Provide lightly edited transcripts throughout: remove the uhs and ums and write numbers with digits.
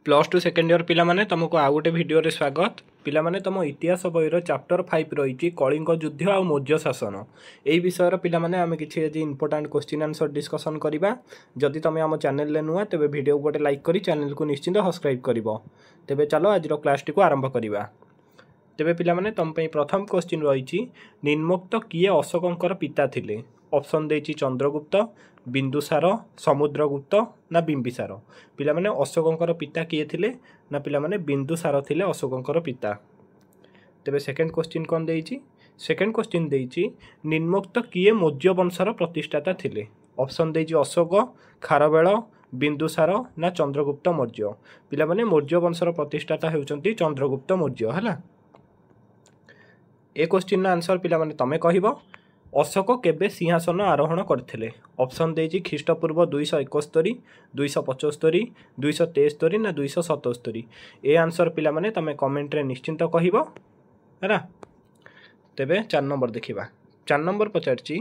Plus two second year पिला माने तुमको आउ गोटे भिडियो रे स्वागत। पिला माने तुम इतिहास बहीर चैप्टर 5 रही कलिंग युद्ध आ मौर्य शासन यही विषय पिला माने आमे किछि आज इंपोर्टेंट क्वेश्चन आंसर डिस्कशन करबा। जदि तुम आम चैनल रे नुआ तेबे वीडियो को गोटे लाइक करी चैनल को निश्चिंत सब्सक्राइब करबो। तेबे चलो आज रो क्लास टी को आरंभ करबा। तेबे पिला माने तुम पई प्रथम क्वेश्चन रही निम्नोक्त किए अशोकंकर पिता थिले। ऑप्शन देछि चंद्रगुप्त, बिंदुसार, समुद्रगुप्त ना बिंबिसार। पिला माने अशोकंकर पिता किए थिले ना पिला माने बिंदुसार थिले अशोकंकर पिता। तेबे सेकंड क्वेश्चन कोन देछि? सेकंड क्वेश्चन देछि निम्नोक्त किए मौर्य वंशर प्रतिष्ठाता थिले। ऑप्शन देछि अशोक, खारवेल, बिंदुसार ना चंद्रगुप्त मौर्य। पिला माने मौर्य वंशर प्रतिष्ठाता हेउचंती चंद्रगुप्त मौर्य हला। ए क्वेश्चन आंसर पिला माने तमे कहिबो। अशोक केबे सिंहासन आरोहण करथिले? ऑप्शन देछि ख्रीष्टपूर्व 271, 275, 273 ना 277। ए आंसर पिला माने तमे कमेंट रे निश्चिंत कहिबो हैला। तेबे 4 नंबर देखिबा। 4 नंबर पचारछि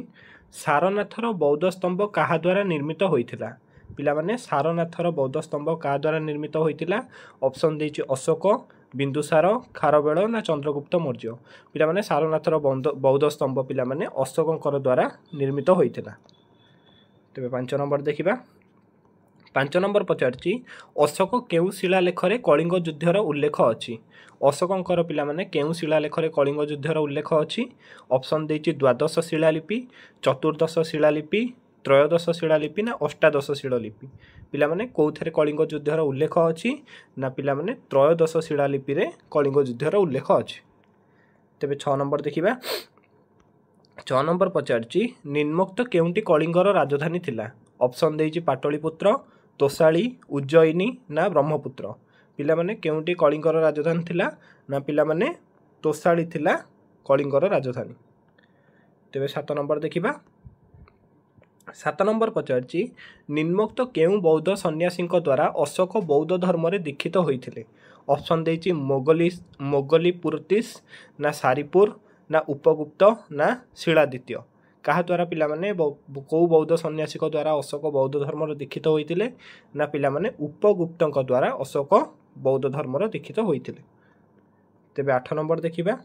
सारनाथर बौद्ध स्तंभ काहा द्वारा निर्मित होइथिला? पिला माने सारनाथर बौद्ध स्तंभ काहा द्वारा निर्मित होइथिला? ऑप्शन देछि अशोक, बिंदुसार, खारवेल ना चंद्रगुप्त मौर्य। पिला माने सारनाथर बौद्ध स्तंभ पिला माने अशोकंकर द्वारा निर्मित होइथिला। तेबे 5 नंबर देखिबा। 5 नंबर पचारछि अशोक केउ शिलालेख रे कलिंग युद्धर उल्लेख अछि? अशोकंकर पिला माने केउ शिलालेख रे कलिंग युद्धर उल्लेख अछि? ऑप्शन देछि द्वादश शिलालिपि, चतुर्दश शिलालिपि, त्रयोदश शिलालिपि ना अष्टादश शिलालिपि। पिला माने कोउथरे कलिंग युद्धर उल्लेख अछि ना पिला माने त्रयोदश शिलालिपि रे कलिंग युद्धर उल्लेख अछि। तेबे 6 नंबर देखिबा। 6 नंबर पचारछि निम्नोक्त केउंटी कलिंगर राजधानी थिला? ऑप्शन देछि पाटलिपुत्र, तोसाली, उज्जयिनी ना ब्रह्मपुत्र। पिला माने केउंटी कलिंगर राजधानी थिला ना पिला माने तोसाली थिला कलिंगर राजधानी। तेबे 7 नंबर देखिबा। 7 नंबर पचारछि निम्नोक्त केउ बौद्ध सन्यासीଙ୍କ द्वारा अशोक बौद्ध धर्म रे दीक्षित होइथिले? ऑप्शन देछि मोगली पुरतिस ना सारीपुर ना उपगुप्त ना शिलादित्य। काहा द्वारा पिला माने को बौद्ध सन्यासीଙ୍କ द्वारा अशोक बौद्ध धर्म रे दीक्षित होइथिले? ना पिला माने उपगुप्तଙ୍କ द्वारा अशोक बौद्ध धर्म रे दीक्षित होइथिले। तेबे 8 नंबर देखिबा।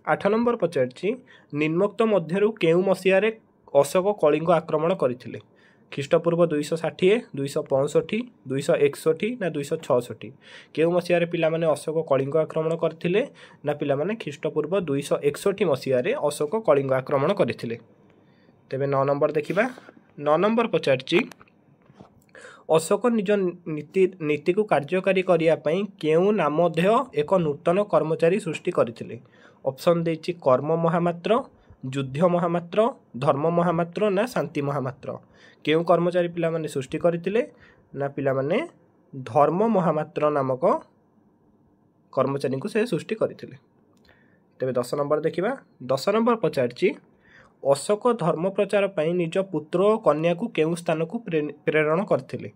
8 नंबर पचारछि निम्नोक्त मध्यरु केउ मसिया रे अशोक कलिंग आक्रमण करथिले? ख्रीष्टपूर्व 260, 265, 261 ना 266। केउ मसिया रे पिला माने अशोक कलिंग आक्रमण करथिले ना पिला माने ख्रीष्टपूर्व 261 मसिया रे अशोक कलिंग आक्रमण करथिले। तेबे 9 नंबर देखिबा। 9 नंबर पचारछि अशोक निज नीति को कार्यकारी करिया पई केउ नामधेय एक नूतन कर्मचारी सृष्टि करथिले? ऑप्शन देछि कर्म महामात्र, युद्ध महामात्र, धर्म महामात्र ना शांति महामात्र। केउ कर्मचारी पिला माने सृष्टि करथिले ना पिला माने धर्म महामात्र नामक कर्मचारी को से सृष्टि करथिले। तेबे 10 नंबर देखिबा। 10 नंबर पचारछि अशोक धर्म प्रचार पई निज पुत्र और कन्या को केउ स्थान को प्रेरण करथिले?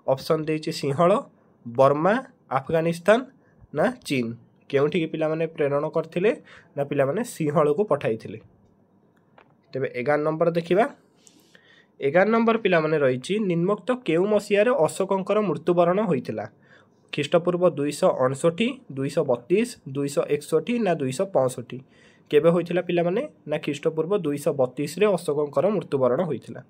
ऑप्शन देछि सिंहल, बर्मा, अफगानिस्तान ना चीन। केउठी पिला माने प्रेरण करथिले ना पिला माने सिंहल को पठाइथिले। तेबे 11 नंबर देखिबा। 11 नंबर पिला माने रहिछि निम्नोक्त केउ मसिया रे अशोकंकर मृत्युवरण होइथिला? ख्रीष्टपूर्व 259, 232, 261 ना 265। केबे होइथिला पिला माने ना ख्रीष्टपूर्व 232 रे अशोकंकर मृत्युवरण होइथिला।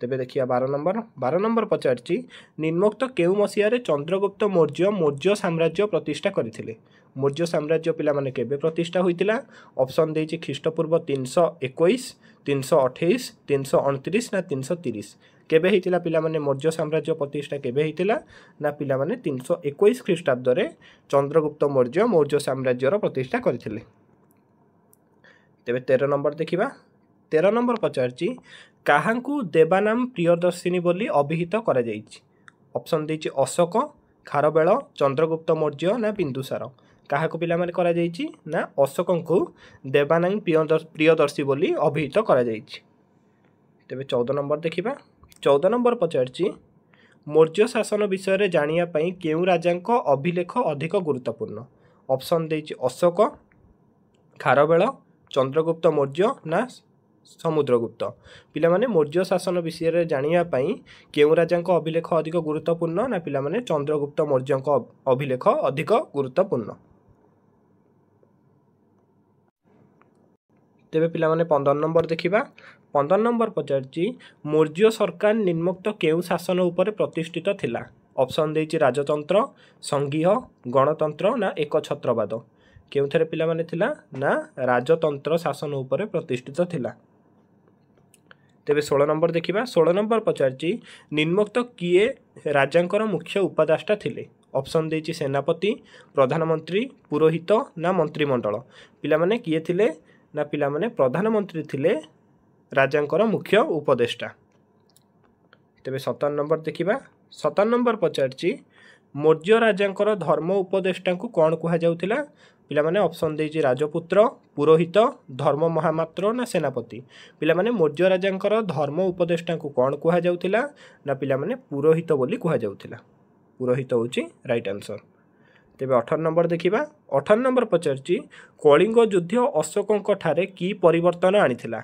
तेबे देखिया 12 नंबर। 12 नंबर पचारछि निम्नोक्त केउ मसिया रे चंद्रगुप्त मौर्य साम्राज्य प्रतिष्ठा करथिले? मौर्य साम्राज्य पिला माने केबे प्रतिष्ठा होइतिला? ऑप्शन देछि ख्रीष्टपूर्व 321, 328, 329 ना 330। केबे हितिला पिला माने मौर्य साम्राज्य प्रतिष्ठा केबे हितिला ना पिला माने 321 ख्रीष्टाब्द रे चंद्रगुप्त मौर्य साम्राज्य रो प्रतिष्ठा करथिले। तेबे 13 नंबर देखिबा। 13 नंबर पचारछि काहांकु देवानाम प्रियदर्शिनी बोली अभिहित करा जाइछि? ऑप्शन देछि अशोक, खारवेल, चंद्रगुप्त मौर्य ना बिंदुसार। काहाकु पिला माने करा जाइछि ना अशोकंकु देवानाम प्रियदर्शी बोली अभिहित करा जाइछि। तेबे 14 नंबर देखिबा। 14 नंबर पचारछि मौर्य शासन विषय रे जानिया पई केउ राजांक अभिलेख अधिक गुरुत्वपूर्ण? ऑप्शन देछि अशोक, खारवेल, चंद्रगुप्त मौर्य ना समुद्रगुप्त। पिलामाने मौर्य शासन विषय रे जानिया पई केउ राजांको अभिलेख अधिक गुरुत्वपूर्ण ना पिलामाने चंद्रगुप्त मौर्यंको अभिलेख अधिक गुरुत्वपूर्ण। तेबे पिलामाने 15 नंबर देखिबा। 15 नंबर पचारची मौर्य सरकार निम्नोक्त केउ शासन उपरे प्रतिष्ठित थिला। ऑप्शन देछि राजतंत्र, संघीय, गणतंत्र ना एकछत्रवाद। केउथरे पिलामाने थिला ना राजतंत्र शासन उपरे प्रतिष्ठित थिला। तेबे 16 नंबर देखिबा। 16 नंबर पचारची निम्नोक्त किए राजांकर मुख्य उपदेष्टा थिले। ऑप्शन देछि सेनापति, प्रधानमंत्री, पुरोहित ना मंत्रिमंडल। पिलामाने किए थिले ना पिलामाने प्रधानमंत्री थिले राजांकर मुख्य उपदेष्टा। तेबे 17 नंबर देखिबा। 17 नंबर पचारची मौर्य राजांकर धर्म उपदेष्टा को कौन कहा जाउथिला। पिलामाने ऑप्शन देछि राजपुत्र, पुरोहित, धर्म महामात्र ना सेनापति। पिलामाने मौर्य राजांकर धर्म उपदेष्टा को कौन कहा जाउथिला ना पिलामाने पुरोहित बोली कहा जाउथिला। पुरोहित होछि राइट आंसर। तेबे 18 नंबर देखिबा। 18 नंबर पचारची कलिंग युद्ध अशोकଙ୍କ ठारे की परिवर्तन आनिथिला।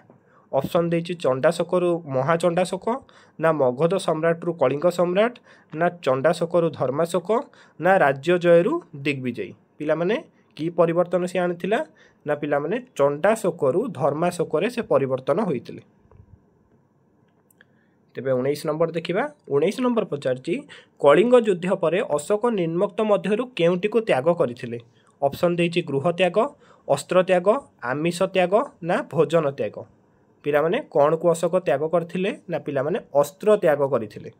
ऑप्शन देछि चंडाशोकरु महाचंडाशोक ना मगध सम्राट रु कलिंग सम्राट ना चंडाशोकरु धर्माशोक ना राज्य जयरु दिग्विजयी। पिलामाने की परिवर्तन से आनिथिला ना पिलामाने चंडाशोकरु धर्माशोकरे से परिवर्तन होइतिले। तेबे 19 नंबर देखिबा। 19 नंबर पचारची कलिंग युद्ध परे अशोक निम्नोक्त मध्यरु केउटिको त्याग करथिले। ऑप्शन देछि गृह त्याग, अस्त्र त्याग, आमिष त्याग ना भोजन त्याग। पिलामाने कौन को अशोक त्याग करथिले ना पिलामाने अस्त्र त्याग करथिले।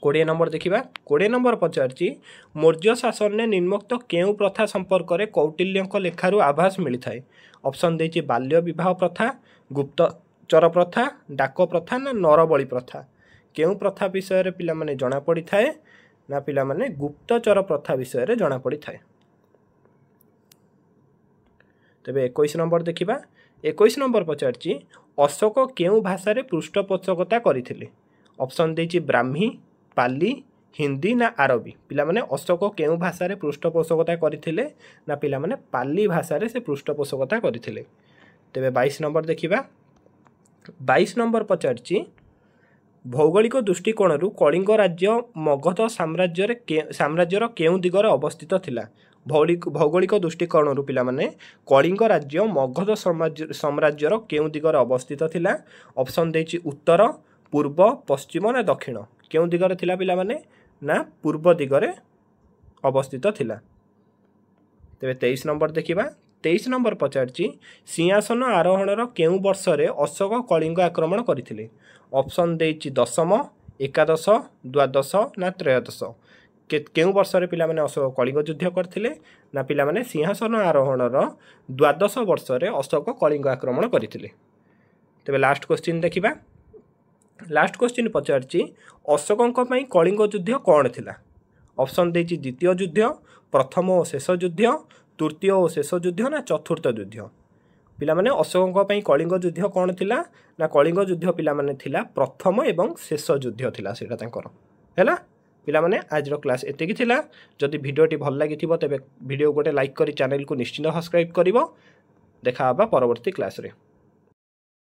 20 नंबर देखिबा। 20 नंबर पचारची मौर्य शासन ने निम्नोक्त केउ प्रथा संपर्क रे कौटिल्यଙ୍କ लेखारु आभास मिलिथाय। ऑप्शन देछि बाल्य विवाह प्रथा, गुप्तचर प्रथा, डाक प्रथा ना नरबली प्रथा। केउ प्रथा विषय रे पिलामाने जणा पड़ी थाए ना पिलामाने गुप्तचर प्रथा विषय रे जणा पड़ी थाए। तेबे 21 नंबर देखिबा। 21 नंबर पचारची अशोक केउ भाषा रे पृष्ठपोषकता करिथिले। ऑप्शन देछि ब्राह्मी, पाली, हिंदी ना अरबी। पिलामाने अशोक केउ भाषा रे पृष्ठपोषकता करिथिले ना पिलामाने पाली भाषा रे से पृष्ठपोषकता करिथिले। तेबे 22 नंबर देखिबा। 22 नंबर पचारची भौगोलिक दृष्टिकोण कलिंग राज्य मगध साम्राज्यर केउ दिगरे अवस्थित थिला। भौगोलिक दृष्टिकोण पिलामाने कलिंग राज्य मगध साम्राज्यर केउ दिगरे अवस्थित थिला। ऑप्शन देछि उत्तर, पूर्व, पश्चिम ना दक्षिण। केउ दिगरे थिला पिलामाने ना पूर्व दिगरे अवस्थित थिला। तेबे 23 नंबर देखिबा। 23 नंबर पचारची सिंहासन आरोहणर केउ वर्ष रे अशोक कलिंग आक्रमण करथिले। ऑप्शन देछि दशम, एकादश, द्वादश ना त्रयोदश। केउ वर्ष रे पिलामाने अशोक कलिंग युद्ध करथिले ना पिलामाने सिंहासन आरोहणर द्वादश वर्ष रे अशोक कलिंग आक्रमण करथिले। तेबे लास्ट क्वेश्चन देखिबा। लास्ट क्वेश्चन पचारची अशोकଙ୍କ ପାଇଁ कलिंग युद्ध कौन थिला। ऑप्शन देछि द्वितीय युद्ध, प्रथम और शेष युद्ध, तृतीय और शेष युद्ध ना चतुर्थ युद्ध। पिलामाने अशोकଙ୍କ ପାଇଁ कलिंग युद्ध कौन थिला ना कलिंग युद्ध पिलामाने थिला प्रथम एवं शेष युद्ध थिला सेटा तांकर हैला। पिलामाने आज रो क्लास एतिकी थिला। जदि भिडियोटी भल लागिथिबो तेबे भिडियो गोटे लाइक करी चैनल को निश्चित सब्सक्राइब करिवो। देखा हबा परवर्ती क्लास रे।